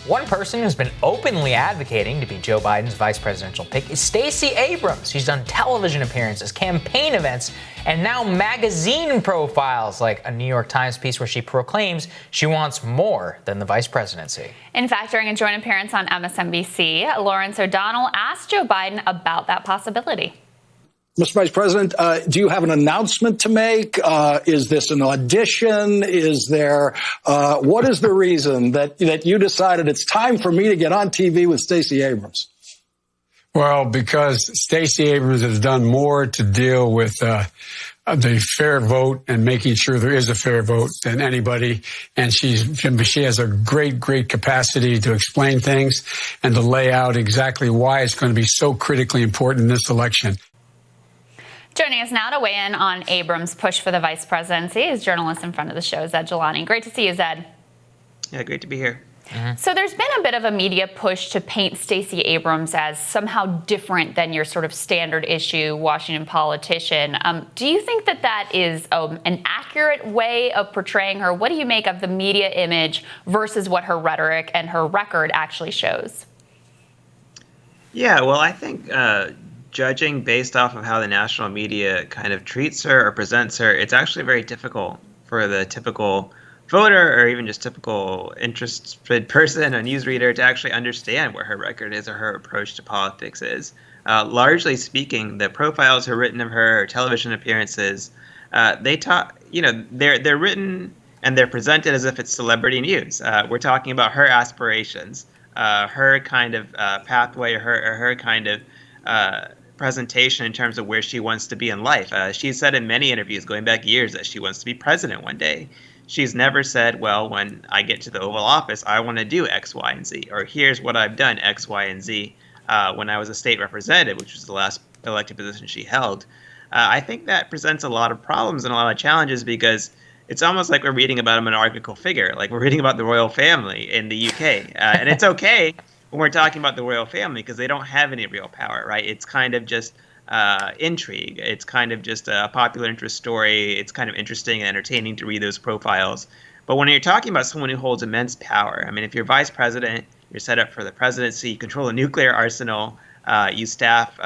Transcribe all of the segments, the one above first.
One person who's been openly advocating to be Joe Biden's vice presidential pick is Stacey Abrams. She's done television appearances, campaign events, and now magazine profiles, like a New York Times piece where she proclaims she wants more than the vice presidency. In fact, during a joint appearance on MSNBC, Lawrence O'Donnell asked Joe Biden about that possibility. Mr. Vice President, do you have an announcement to make? Is this an audition? Is there, what is the reason that you decided it's time for me to get on TV with Stacey Abrams? Well, because Stacey Abrams has done more to deal with the fair vote and making sure there is a fair vote than anybody. And she has a great capacity to explain things and to lay out exactly why it's going to be so critically important in this election. Joining us now to weigh in on Abrams' push for the vice presidency is journalist in front of the show, Zaid Jilani. Great to see you, Zaid. Yeah, great to be here. So there's been a bit of a media push to paint Stacey Abrams as somehow different than your sort of standard issue Washington politician. Do you think that is an accurate way of portraying her? What do you make of the media image versus what her rhetoric and her record actually shows? Yeah, well, I think judging based off of how the national media kind of treats her or presents her, it's actually very difficult for the typical voter or even just typical interested person, a newsreader, to actually understand what her record is or her approach to politics is. Largely speaking, the profiles are written of her television appearances. They talk, they're written and they're presented as if it's celebrity news. We're talking about her aspirations, her kind of pathway, or her kind of presentation in terms of where she wants to be in life. She's said in many interviews going back years that she wants to be president one day. She's never said, well, when I get to the Oval Office, I want to do X, Y, and Z, or here's what I've done, X, Y, and Z, when I was a state representative, which was the last elected position she held. I think that presents a lot of problems and a lot of challenges because it's almost like we're reading about a monarchical figure, like we're reading about the royal family in the UK. And it's okay when we're talking about the royal family because they don't have any real power, right? It's kind of just intrigue. It's kind of just a popular interest story. It's kind of interesting and entertaining to read those profiles. But when you're talking about someone who holds immense power, I mean, if you're vice president, you're set up for the presidency, you control a nuclear arsenal, you staff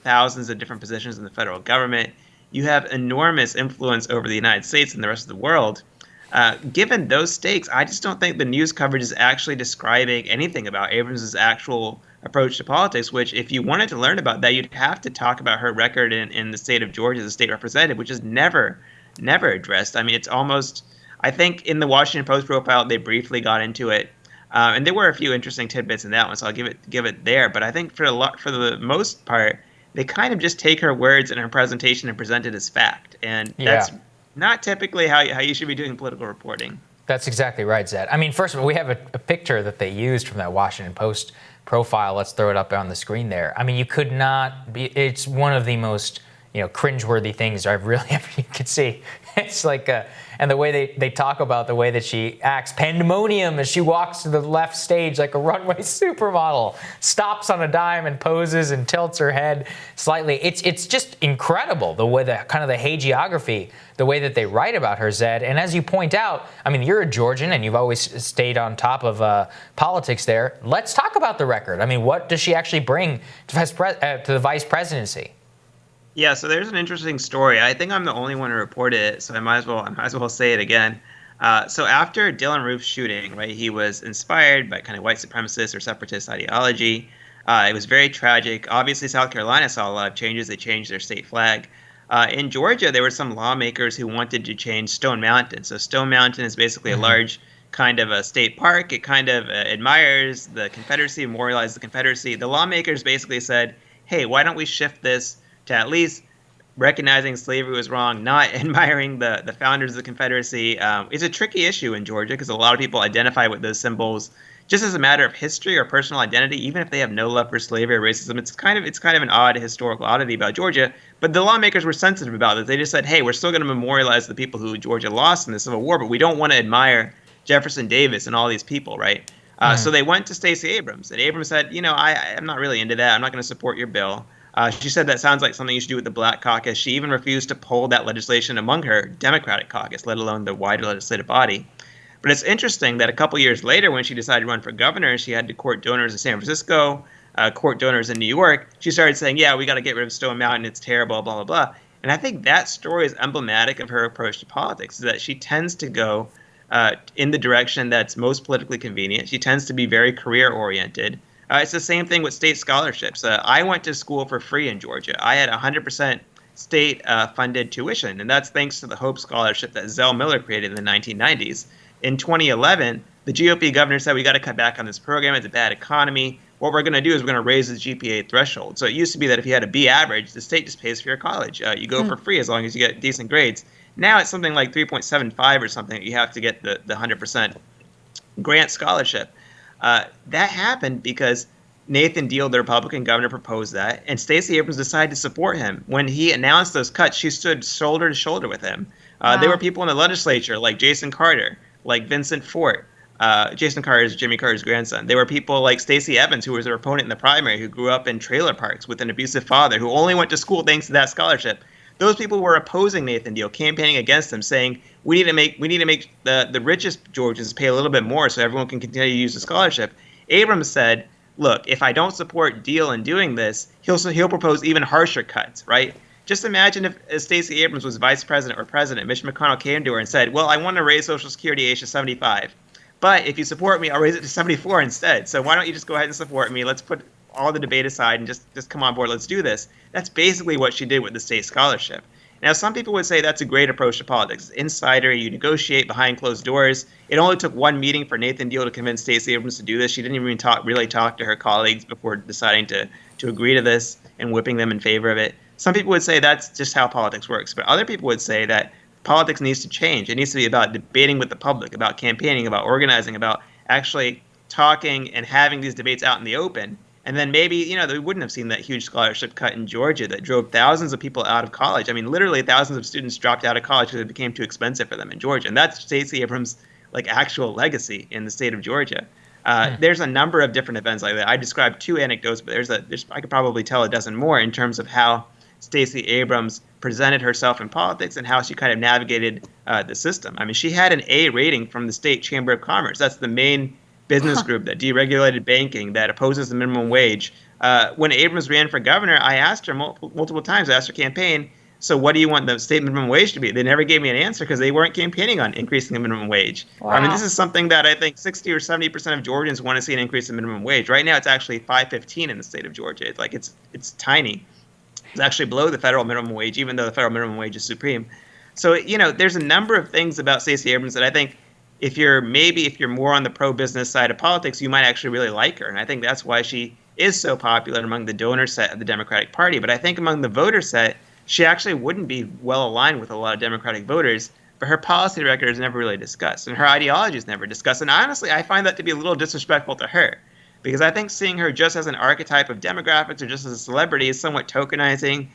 thousands of different positions in the federal government, you have enormous influence over the United States and the rest of the world. Given those stakes, I just don't think the news coverage is actually describing anything about Abrams' actual approach to politics, which if you wanted to learn about that, you'd have to talk about her record in the state of Georgia as a state representative, which is never addressed. I mean, it's almost, I think in the Washington Post profile, they briefly got into it. And there were a few interesting tidbits in that one, so I'll give it there. But I think for the most part, they kind of just take her words and her presentation and present it as fact. And that's not typically how you should be doing political reporting. That's exactly right, Zaid. I mean, first of all, we have a picture that they used from that Washington Post profile. Let's throw it up on the screen there. I mean, you could not be, it's one of the most, cringeworthy things I've really ever you could see. It's like, and the way they talk about the way that she acts, pandemonium as she walks to the left stage like a runway supermodel, stops on a dime and poses and tilts her head slightly. It's just incredible the way the kind of the hagiography, the way that they write about her, Zaid. And as you point out, I mean, you're a Georgian and you've always stayed on top of politics there. Let's talk about the record. I mean, what does she actually bring to the vice presidency? Yeah, so there's an interesting story. I think I'm the only one who reported it, so I might as well say it again. So after Dylann Roof's shooting, right, he was inspired by kind of white supremacist or separatist ideology. It was very tragic. Obviously, South Carolina saw a lot of changes. They changed their state flag. In Georgia, there were some lawmakers who wanted to change Stone Mountain. So Stone Mountain is basically a large kind of a state park. It kind of admires the Confederacy, memorialized the Confederacy. The lawmakers basically said, hey, why don't we shift this to at least recognizing slavery was wrong, not admiring the founders of the Confederacy. It's a tricky issue in Georgia because a lot of people identify with those symbols just as a matter of history or personal identity, even if they have no love for slavery or racism. It's kind of an odd historical oddity about Georgia. But the lawmakers were sensitive about it. They just said, hey, we're still going to memorialize the people who Georgia lost in the Civil War, but we don't want to admire Jefferson Davis and all these people, right? So they went to Stacey Abrams, and Abrams said, I'm not really into that. I'm not going to support your bill. She said that sounds like something you should do with the Black Caucus. She even refused to poll that legislation among her Democratic caucus, let alone the wider legislative body. But it's interesting that a couple years later, when she decided to run for governor, she had to court donors in San Francisco, court donors in New York. She started saying, yeah, we got to get rid of Stone Mountain. It's terrible, blah, blah, blah. And I think that story is emblematic of her approach to politics, is that she tends to go in the direction that's most politically convenient. She tends to be very career-oriented. It's the same thing with state scholarships. I went to school for free in Georgia. I had 100% state-funded tuition, and that's thanks to the Hope Scholarship that Zell Miller created in the 1990s. In 2011, the GOP governor said, we got to cut back on this program. It's a bad economy. What we're going to do is we're going to raise the GPA threshold. So it used to be that if you had a B average, the state just pays for your college. You go for free as long as you get decent grades. Now it's something like 3.75 or something that you have to get the 100% grant scholarship. That happened because Nathan Deal, the Republican governor, proposed that, and Stacey Abrams decided to support him. When he announced those cuts, she stood shoulder to shoulder with him. There were people in the legislature like Jason Carter, like Vincent Fort. Jason Carter is Jimmy Carter's grandson. There were people like Stacey Evans, who was her opponent in the primary, who grew up in trailer parks with an abusive father, who only went to school thanks to that scholarship. Those people were opposing Nathan Deal, campaigning against him, saying we need to make the richest Georgians pay a little bit more so everyone can continue to use the scholarship. Abrams said, look, if I don't support Deal in doing this, he'll propose even harsher cuts, right? Just imagine if Stacey Abrams was vice president or president, Mitch McConnell came to her and said, well, I want to raise Social Security age to 75. But if you support me, I'll raise it to 74 instead. So why don't you just go ahead and support me? Let's put all the debate aside and just come on board. Let's do this. That's basically what she did with the state scholarship. Now, some people would say that's a great approach to politics. Insider, you negotiate behind closed doors. It only took one meeting for Nathan Deal to convince Stacey Abrams to do this. She didn't even really talk to her colleagues before deciding to agree to this and whipping them in favor of it. Some people would say that's just how politics works. But other people would say that politics needs to change. It needs to be about debating with the public, about campaigning, about organizing, about actually talking and having these debates out in the open. And then maybe, they wouldn't have seen that huge scholarship cut in Georgia that drove thousands of people out of college. I mean, literally thousands of students dropped out of college because it became too expensive for them in Georgia. And that's Stacey Abrams' actual legacy in the state of Georgia. There's a number of different events like that. I described two anecdotes, but I could probably tell a dozen more in terms of how Stacey Abrams presented herself in politics and how she kind of navigated the system. I mean, she had an A rating from the state Chamber of Commerce. That's the main business group that deregulated banking, that opposes the minimum wage. When Abrams ran for governor, I asked her multiple times, I asked her campaign, so what do you want the state minimum wage to be? They never gave me an answer because they weren't campaigning on increasing the minimum wage. Wow. I mean, this is something that I think 60 or 70% of Georgians want to see an increase in minimum wage. Right now, it's actually $5.15 in the state of Georgia. It's tiny. It's actually below the federal minimum wage, even though the federal minimum wage is supreme. So, there's a number of things about Stacey Abrams that I think if you're more on the pro-business side of politics, you might actually really like her. And I think that's why she is so popular among the donor set of the Democratic Party. But I think among the voter set, she actually wouldn't be well aligned with a lot of Democratic voters. But her policy record is never really discussed, and her ideology is never discussed. And honestly, I find that to be a little disrespectful to her, because I think seeing her just as an archetype of demographics or just as a celebrity is somewhat tokenizing.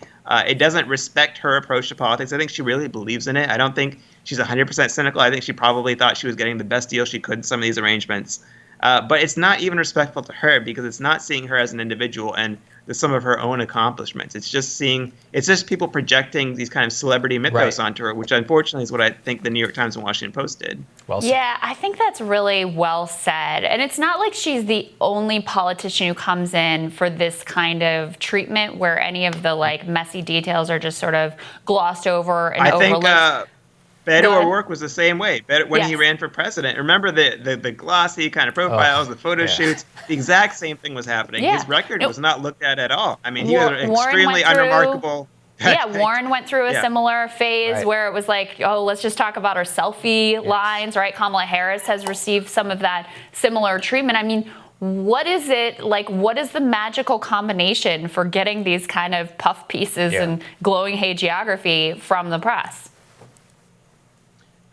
It doesn't respect her approach to politics. I think she really believes in it. I don't think she's 100% cynical. I think she probably thought she was getting the best deal she could in some of these arrangements. But it's not even respectful to her because it's not seeing her as an individual and some of her own accomplishments. It's just people projecting these kind of celebrity mythos onto her, which unfortunately is what I think the New York Times and Washington Post did. Well said. Yeah, I think that's really well said. And it's not like she's the only politician who comes in for this kind of treatment where any of the messy details are just sort of glossed over and overlooked. I think Beto O'Rourke was the same way. When he ran for president, remember the glossy kind of profiles, the photo shoots. The exact same thing was happening. Yeah. His record was not looked at all. I mean, he was extremely unremarkable. Warren went through a similar phase where it was let's just talk about our selfie lines, right? Kamala Harris has received some of that similar treatment. I mean, what is it what is the magical combination for getting these kind of puff pieces and glowing hagiography from the press?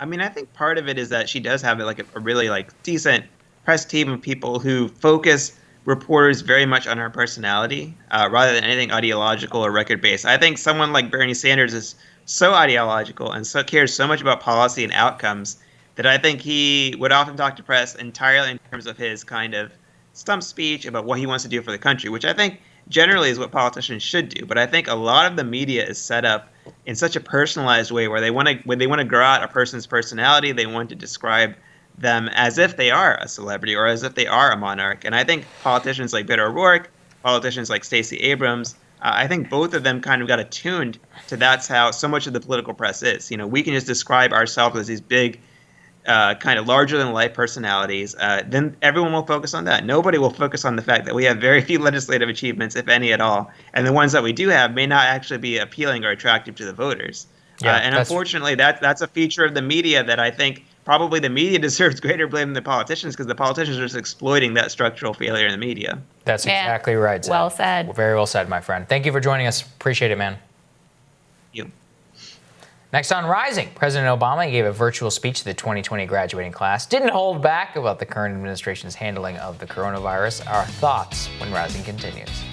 I mean, I think part of it is that she does have a really decent press team of people who focus reporters very much on her personality rather than anything ideological or record-based. I think someone like Bernie Sanders is so ideological and so cares so much about policy and outcomes that I think he would often talk to press entirely in terms of his kind of stump speech about what he wants to do for the country, which I think generally is what politicians should do. But I think a lot of the media is set up in such a personalized way where they want to grow out a person's personality. They want to describe them as if they are a celebrity or as if they are a monarch. And I think politicians like Beto O'Rourke, politicians like Stacey Abrams, I think both of them kind of got attuned to that's how so much of the political press is. We can just describe ourselves as these big, kind of larger than life personalities. Then everyone will focus on that. Nobody will focus on the fact that we have very few legislative achievements, if any at all. And the ones that we do have may not actually be appealing or attractive to the voters. Yeah, and unfortunately, that's a feature of the media that I think probably the media deserves greater blame than the politicians, because the politicians are just exploiting that structural failure in the media. That's exactly right, Zaid. Well said. Very well said, my friend. Thank you for joining us. Appreciate it, man. You. Next on Rising, President Obama gave a virtual speech to the 2020 graduating class. Didn't hold back about the current administration's handling of the coronavirus. Our thoughts when Rising continues.